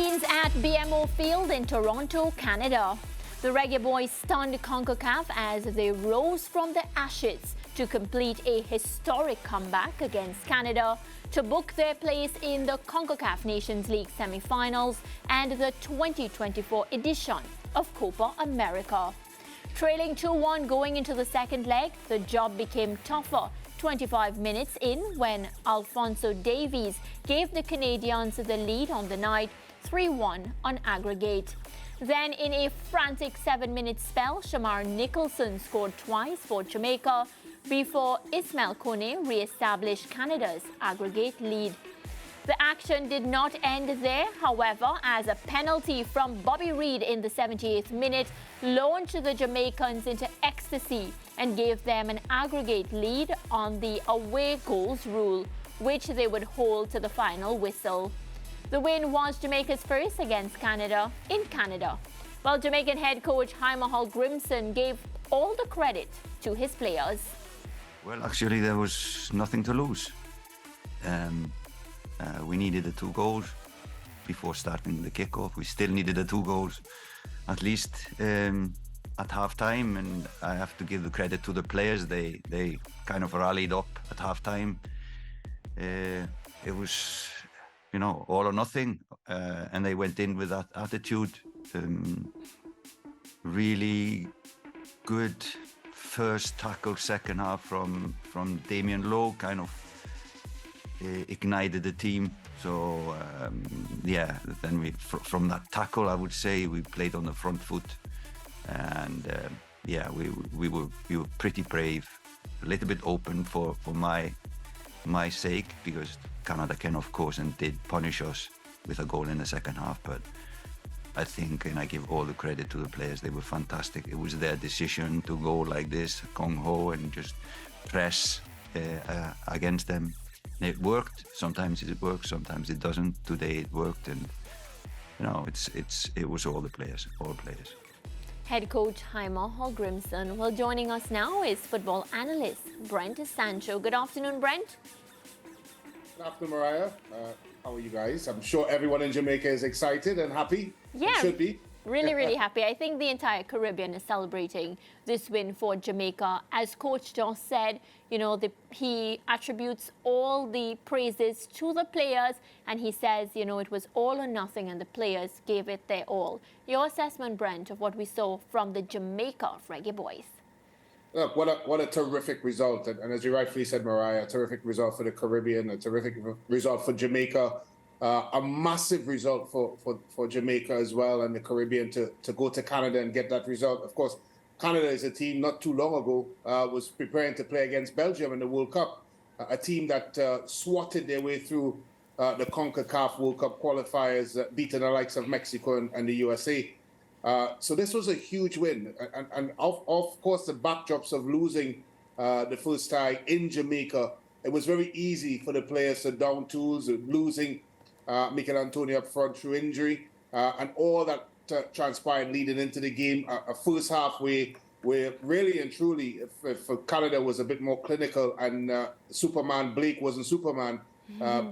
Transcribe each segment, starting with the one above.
Scenes at BMO Field in Toronto, Canada. The Reggae Boyz stunned CONCACAF as they rose from the ashes to complete a historic comeback against Canada to book their place in the CONCACAF Nations League semi-finals and the 2024 edition of Copa America. Trailing 2-1 going into the second leg, the job became tougher 25 minutes in when Alphonso Davies gave the Canadians the lead on the night 3-1 on aggregate. Then in a frantic 7-minute spell, Shamar Nicholson scored twice for Jamaica before Ismail Kone re-established Canada's aggregate lead. The action did not end there, however, as a penalty from Bobby Reid in the 78th minute launched the Jamaicans into ecstasy and gave them an aggregate lead on the away goals rule, which they would hold to the final whistle. The win was Jamaica's first against Canada in Canada, while Jamaican head coach Jaime Grimson gave all the credit to his players. Well, actually, there was nothing to lose. We needed the 2 goals before starting the kickoff. We still needed the 2 goals, at least at half-time, and I have to give the credit to the players. They kind of rallied up at half-time. It was, all or nothing, and they went in with that attitude. Really good first tackle, second half from Damien Lowe, kind of ignited the team. So then from that tackle, I would say we played on the front foot, and we were pretty brave, a little bit open for my sake, because Canada can, of course, and did punish us with a goal in the second half. But I think, and I give all the credit to the players, they were fantastic. It was their decision to go like this, gung-ho, and just press against them. It worked. Sometimes it works, sometimes it doesn't. Today it worked, and it was all players. Head coach Jaime Grimson. Well, joining us now is football analyst Brent Sancho. Good afternoon, Brent. Good afternoon, Mariah. How are you guys? I'm sure everyone in Jamaica is excited and happy. Yeah, it should be. Really happy. I think the entire Caribbean is celebrating this win for Jamaica. As Coach Josh said, he attributes all the praises to the players, and he says, it was all or nothing, and the players gave it their all. Your assessment, Brent, of what we saw from the Jamaica Reggae Boyz? Look, what a terrific result. And as you rightfully said, Mariah, a terrific result for the Caribbean, a terrific result for Jamaica. A massive result for Jamaica as well, and the Caribbean to go to Canada and get that result. Of course, Canada is a team not too long ago was preparing to play against Belgium in the World Cup, a team that swatted their way through the CONCACAF World Cup qualifiers, beating the likes of Mexico and the USA. So this was a huge win. And of course, the backdrops of losing the first tie in Jamaica, it was very easy for the players to down tools, losing Mikel Antonio up front through injury, and all that transpired leading into the game. A first half where really and truly, if Canada was a bit more clinical and Superman Blake wasn't Superman,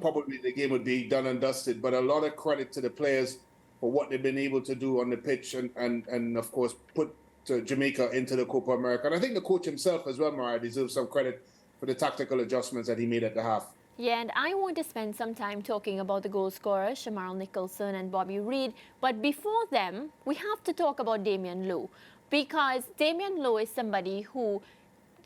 probably the game would be done and dusted. But a lot of credit to the players for what they've been able to do on the pitch and of course, put Jamaica into the Copa America. And I think the coach himself as well, Mariah, deserves some credit for the tactical adjustments that he made at the half. Yeah, and I want to spend some time talking about the goal scorers, Shamar Nicholson and Bobby Reid. But before them, we have to talk about Damien Lowe, because Damien Lowe is somebody who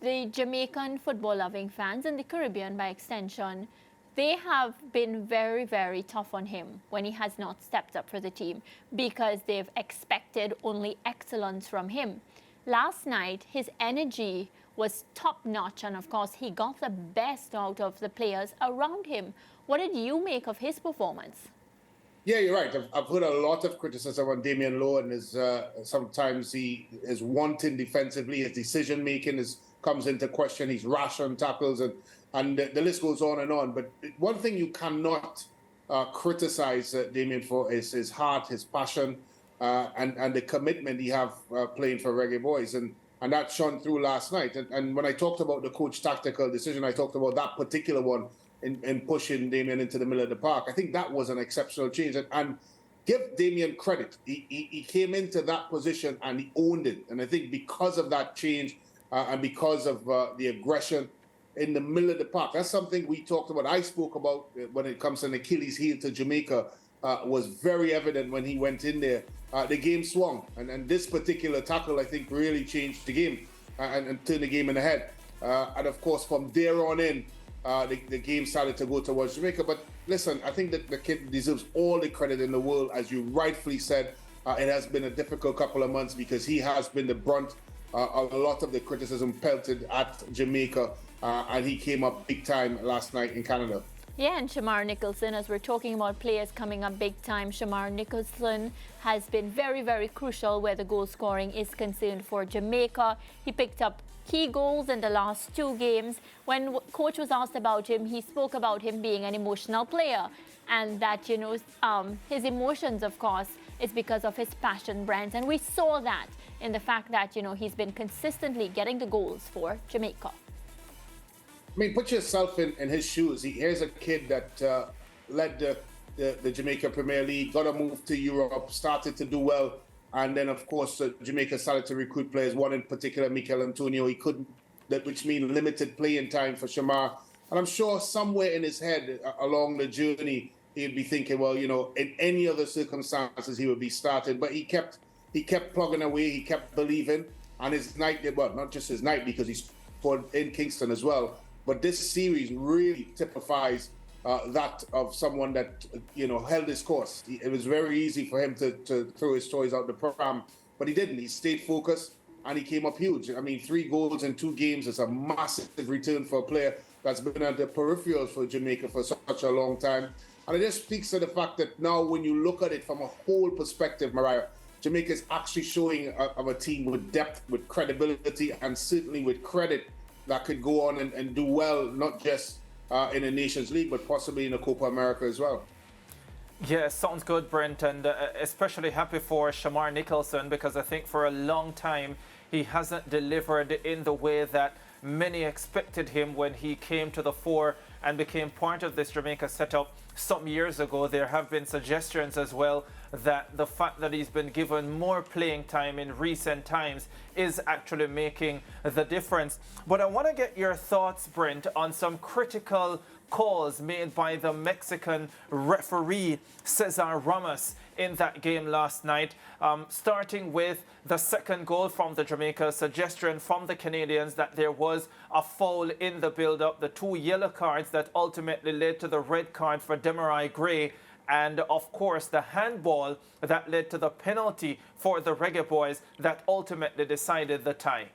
the Jamaican football-loving fans and the Caribbean, by extension, they have been very, very tough on him when he has not stepped up for the team, because they've expected only excellence from him. Last night, his energy was top-notch, and of course, he got the best out of the players around him. What did you make of his performance? Yeah, you're right. I've heard a lot of criticism on Damien Lowe, and sometimes he is wanting defensively. His decision-making comes into question. He's rash on tackles, and the list goes on and on. But one thing you cannot criticize Damien for is his heart, his passion, and the commitment he have playing for Reggae Boyz. And that shone through last night. And when I talked about the coach tactical decision, I talked about that particular one in pushing Damien into the middle of the park. I think that was an exceptional change. And give Damien credit. He came into that position and he owned it. And I think because of that change and because of the aggression in the middle of the park, that's something we talked about. I spoke about when it comes to an Achilles heel to Jamaica, was very evident when he went in there. The game swung. And this particular tackle, I think, really changed the game and turned the game in the head. And of course, from there on in, the game started to go towards Jamaica. But listen, I think that the kid deserves all the credit in the world. As you rightfully said, it has been a difficult couple of months because he has been the brunt of a lot of the criticism pelted at Jamaica. And he came up big time last night in Canada. Yeah, and Shamar Nicholson, as we're talking about players coming up big time, Shamar Nicholson has been very, very crucial where the goal scoring is concerned for Jamaica. He picked up key goals in the last 2 games. When coach was asked about him, he spoke about him being an emotional player and that, you know, his emotions, of course, is because of his passion brands. And we saw that in the fact that, you know, he's been consistently getting the goals for Jamaica. I mean, put yourself in his shoes. Here's a kid that led the Jamaica Premier League, got a move to Europe, started to do well. And then, of course, Jamaica started to recruit players, one in particular, Mikel Antonio. He couldn't, which means limited playing time for Shamar. And I'm sure somewhere in his head along the journey, he'd be thinking, well, you know, in any other circumstances, he would be started. But he kept plugging away. He kept believing. And his night, well, not just his night, because he scored in Kingston as well. But this series really typifies that of someone that, you know, held his course. It was very easy for him to throw his toys out the pram, but he didn't. He stayed focused and he came up huge. I mean, 3 goals in 2 games is a massive return for a player that's been at the peripherals for Jamaica for such a long time. And it just speaks to the fact that now when you look at it from a whole perspective, Mariah, Jamaica is actually showing of a team with depth, with credibility, and certainly with credit that could go on and do well, not just in the Nations League, but possibly in the Copa America as well. Yeah, sounds good, Brent, and especially happy for Shamar Nicholson, because I think for a long time he hasn't delivered in the way that many expected him when he came to the fore and became part of this Jamaica setup some years ago. There have been suggestions as well that the fact that he's been given more playing time in recent times is actually making the difference. But I want to get your thoughts, Brent, on some critical calls made by the Mexican referee Cesar Ramos in that game last night, starting with the second goal from the Jamaica, suggestion from the Canadians that there was a foul in the build-up, the 2 yellow cards that ultimately led to the red card for Demarai Gray, and of course the handball that led to the penalty for the Reggae Boyz that ultimately decided the tie.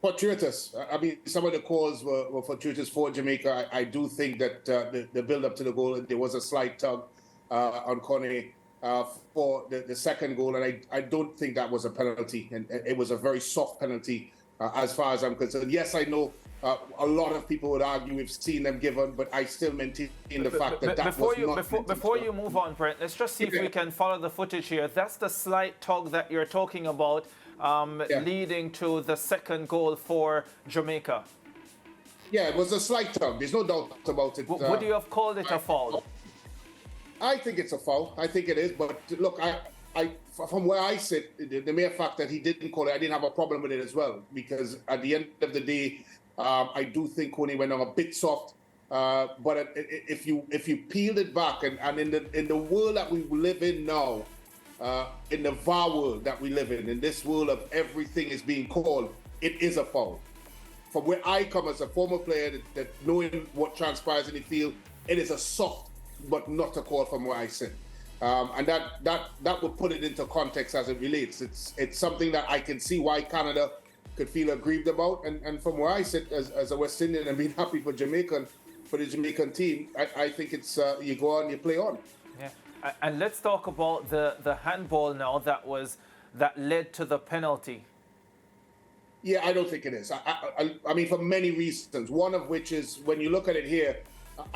Fortuitous. I mean, some of the calls were fortuitous for Jamaica. I do think that the build-up to the goal, there was a slight tug on Kone for the second goal, and I don't think that was a penalty. And it was a very soft penalty as far as I'm concerned. Yes, I know a lot of people would argue we've seen them given, but I still maintain the fact that was not... Before you move on, Brent, let's just see if we can follow the footage here. That's the slight tug that you're talking about, leading to the second goal for Jamaica. Yeah, it was a slight tug. There's no doubt about it. Would you have called it a foul? I think it's a foul. I think it is. But look, I from where I sit, the mere fact that he didn't call it, I didn't have a problem with it as well. Because at the end of the day, I do think Kone went on a bit soft. But if you peeled it back, and in the world that we live in now, in the VAR world that we live in this world of everything is being called, it is a foul. From where I come as a former player, that knowing what transpires in the field, it is a soft but not a call from where I sit. And that would put it into context as it relates. It's something that I can see why Canada could feel aggrieved about. And from where I sit as a West Indian and being happy for the Jamaican team, I think it's you go on, you play on. Yeah, and let's talk about the handball now that led to the penalty. Yeah, I don't think it is. I mean, for many reasons. One of which is when you look at it here,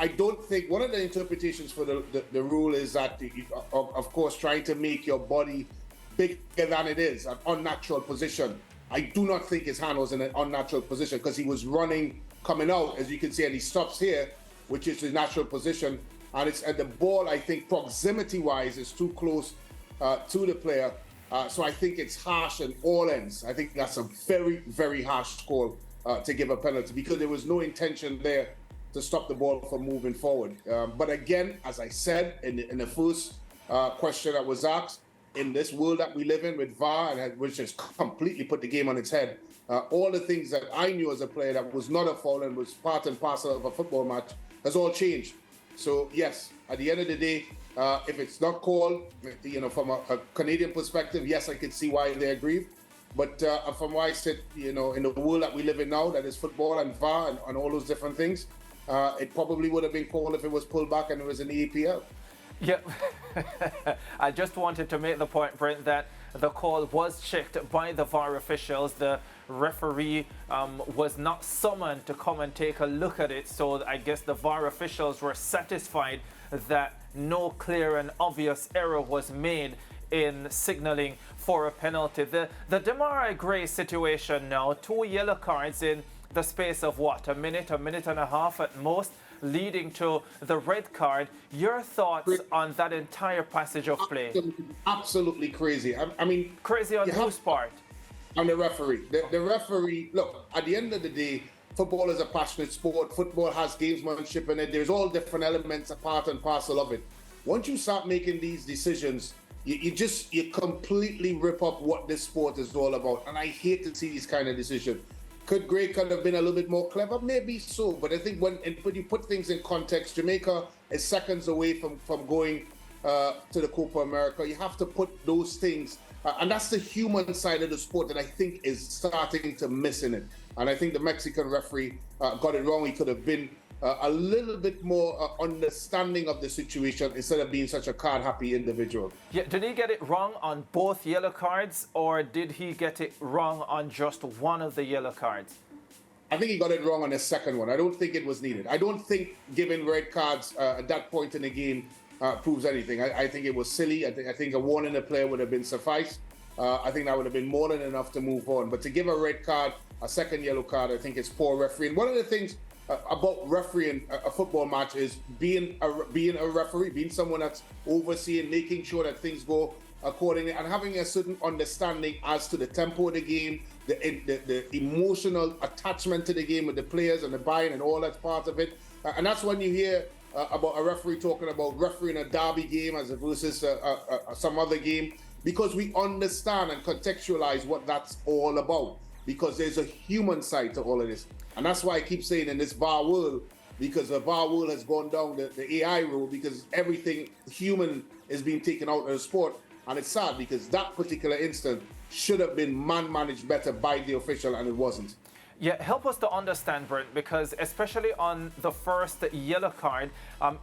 I don't think one of the interpretations for the rule is that, of course, trying to make your body bigger than it is, an unnatural position. I do not think his hand was in an unnatural position because he was running, coming out, as you can see, and he stops here, which is his natural position. and the ball, I think, proximity-wise, is too close to the player. So I think it's harsh on all ends. I think that's a very, very harsh call to give a penalty, because there was no intention there to stop the ball from moving forward. But again, as I said in the first question that was asked, in this world that we live in with VAR, which has completely put the game on its head, all the things that I knew as a player that was not a foul and was part and parcel of a football match has all changed. So yes, at the end of the day, if it's not called, from a Canadian perspective, yes, I could see why they're aggrieved. But from where I sit, in the world that we live in now, that is football and VAR and all those different things, it probably would have been called if it was pulled back and it was in the EPL. Yeah, I just wanted to make the point, Brent, that the call was checked by the VAR officials. The referee was not summoned to come and take a look at it. So I guess the VAR officials were satisfied that no clear and obvious error was made in signaling for a penalty. The Demarai Gray situation now, 2 yellow cards in the space of what, a minute and a half at most, leading to the red card. Your thoughts on that entire passage of play? Absolutely crazy. I mean, crazy on whose part? On the referee. The referee, look, at the end of the day, football is a passionate sport. Football has gamesmanship in it. There's all different elements, a part and parcel of it. Once you start making these decisions, you completely rip up what this sport is all about. And I hate to see these kind of decisions. Could Gray have been a little bit more clever? Maybe so. But I think when you put things in context, Jamaica is seconds away from going to the Copa America. You have to put those things, and that's the human side of the sport that I think is starting to miss in it. And I think the Mexican referee got it wrong. He could have been a little bit more understanding of the situation instead of being such a card-happy individual. Yeah, did he get it wrong on both yellow cards, or did he get it wrong on just one of the yellow cards? I think he got it wrong on the second one. I don't think it was needed. I don't think giving red cards at that point in the game proves anything. I think it was silly. I think a warning the player would have been suffice. I think that would have been more than enough to move on. But to give a red card, a second yellow card, I think it's poor refereeing. One of the things about refereeing a football match is being a referee, being someone that's overseeing, making sure that things go accordingly, and having a certain understanding as to the tempo of the game, the emotional attachment to the game with the players and the buy-in and all that's part of it. And that's when you hear about a referee talking about refereeing a derby game as versus some other game, because we understand and contextualize what that's all about, because there's a human side to all of this. And that's why I keep saying in this VAR world, because the VAR world has gone down the AI road, because everything human is being taken out of the sport. And it's sad, because that particular instance should have been man-managed better by the official, and it wasn't. Yeah, help us to understand, Brent, because especially on the first yellow card,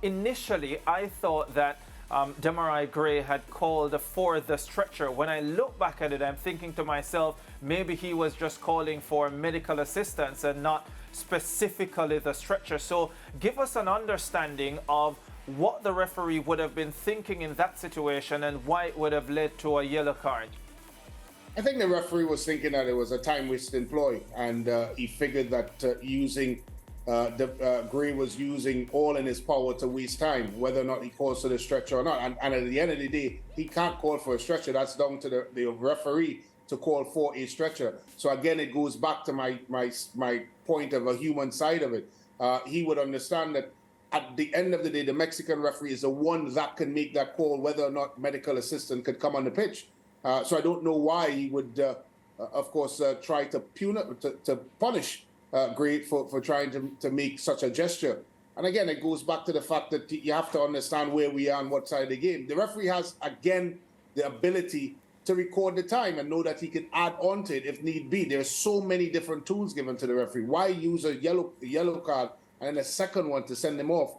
initially I thought that Demarai Gray had called for the stretcher. When I look back at it, I'm thinking to myself, maybe he was just calling for medical assistance and not specifically the stretcher. So give us an understanding of what the referee would have been thinking in that situation and why it would have led to a yellow card. I think the referee was thinking that it was a time-wasted ploy, and he figured that Gray was using all in his power to waste time, whether or not he calls for the stretcher or not. And at the end of the day, he can't call for a stretcher. That's down to the referee to call for a stretcher. So again, it goes back to my point of a human side of it. He would understand that at the end of the day, the Mexican referee is the one that can make that call, whether or not medical assistant could come on the pitch. So I don't know why he would, of course, try to punish Gray for trying to make such a gesture. And again, it goes back to the fact that you have to understand where we are on what side of the game. The referee has, again, the ability to record the time and know that he can add on to it if need be. There are so many different tools given to the referee. Why use a yellow card and then a second one to send him off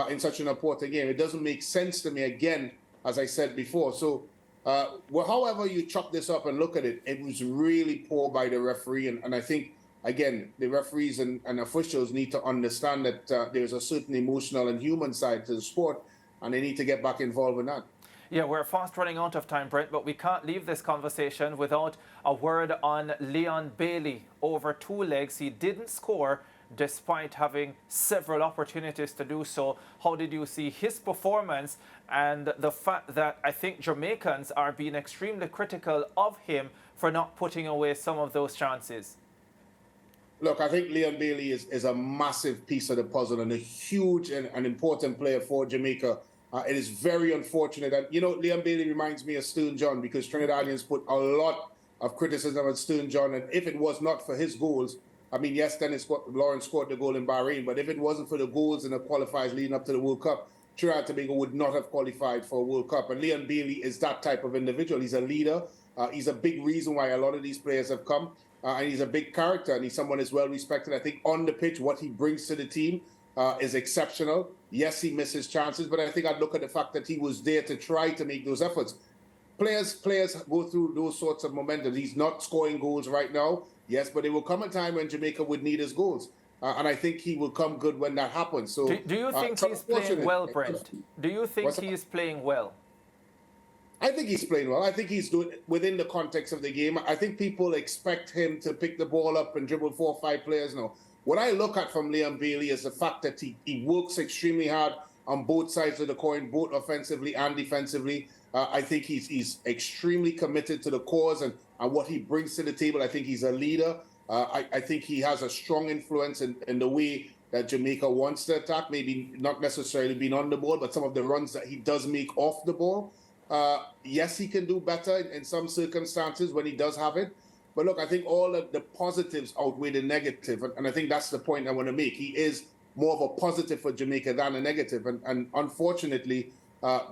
in such an important game? It doesn't make sense to me, again, as I said before. So however you chop this up and look at it, it was really poor by the referee. And I think, again, the referees and officials need to understand that there's a certain emotional and human side to the sport, and they need to get back involved in that. Yeah, we're fast running out of time, Brent, but we can't leave this conversation without a word on Leon Bailey. Over 2 legs, he didn't score, despite having several opportunities to do so. How did you see his performance and the fact that I think Jamaicans are being extremely critical of him for not putting away some of those chances? Look, I think Leon Bailey is a massive piece of the puzzle and a huge and important player for Jamaica. It is very unfortunate. And, you know, Leon Bailey reminds me of Stern John, because Trinidadians put a lot of criticism on Stern John. And if it was not for his goals, I mean, yes, Lawrence scored the goal in Bahrain, but if it wasn't for the goals and the qualifiers leading up to the World Cup, Trinidad and Tobago would not have qualified for a World Cup. And Leon Bailey is that type of individual. He's a leader. He's a big reason why a lot of these players have come. And he's a big character, and he's someone who's well respected. I think on the pitch, what he brings to the team is exceptional. Yes, he misses chances, but I think I'd look at the fact that he was there to try to make those efforts. Players go through those sorts of momentum. He's not scoring goals right now, yes, but there will come a time when Jamaica would need his goals. And I think he will come good when that happens. So, do you think he's playing well, Brent? Do you think he's playing well? I think he's playing well. I think he's doing it within the context of the game. I think people expect him to pick the ball up and dribble 4 or 5 players now. What I look at from Leon Bailey is the fact that he works extremely hard on both sides of the coin, both offensively and defensively. I think he's extremely committed to the cause and what he brings to the table. I think he's a leader. I think he has a strong influence in the way that Jamaica wants to attack, maybe not necessarily being on the ball, but some of the runs that he does make off the ball. Yes, he can do better in some circumstances when he does have it. But look, I think all of the positives outweigh the negative. And I think that's the point I want to make. He is more of a positive for Jamaica than a negative. And unfortunately,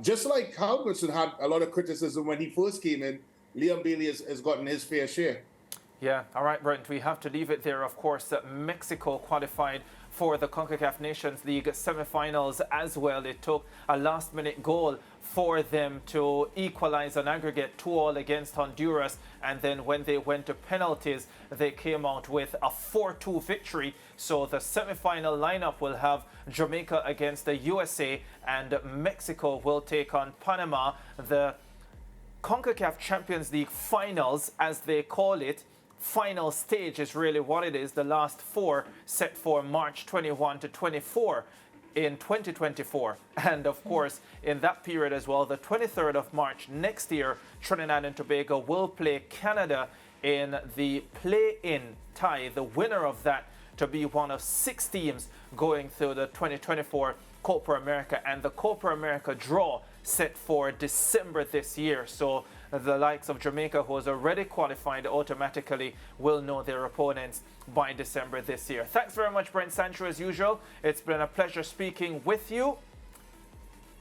just like Halverson had a lot of criticism when he first came in, Leon Bailey has gotten his fair share. Yeah, all right, Brent, we have to leave it there. Of course, that Mexico qualified for the CONCACAF Nations League semi-finals as well. It took a last-minute goal for them to equalize an aggregate 2-2 against Honduras, and then when they went to penalties, they came out with a 4-2 victory. So the semi-final lineup will have Jamaica against the USA, and Mexico will take on Panama. The CONCACAF Champions League finals, as they call it, final stage is really what it is. The last 4 set for March 21 to 24 in 2024. And of course, in that period as well, the 23rd of March next year, Trinidad and Tobago will play Canada in the play-in tie. The winner of that to be one of 6 teams going through the 2024 Copa America, and the Copa America draw set for December this year. So the likes of Jamaica, who has already qualified, automatically will know their opponents by December this year. Thanks very much, Brent Sancho, as usual. It's been a pleasure speaking with you.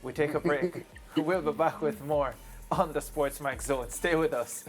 We take a break. We'll be back with more on the SportsMax Zone. Stay with us.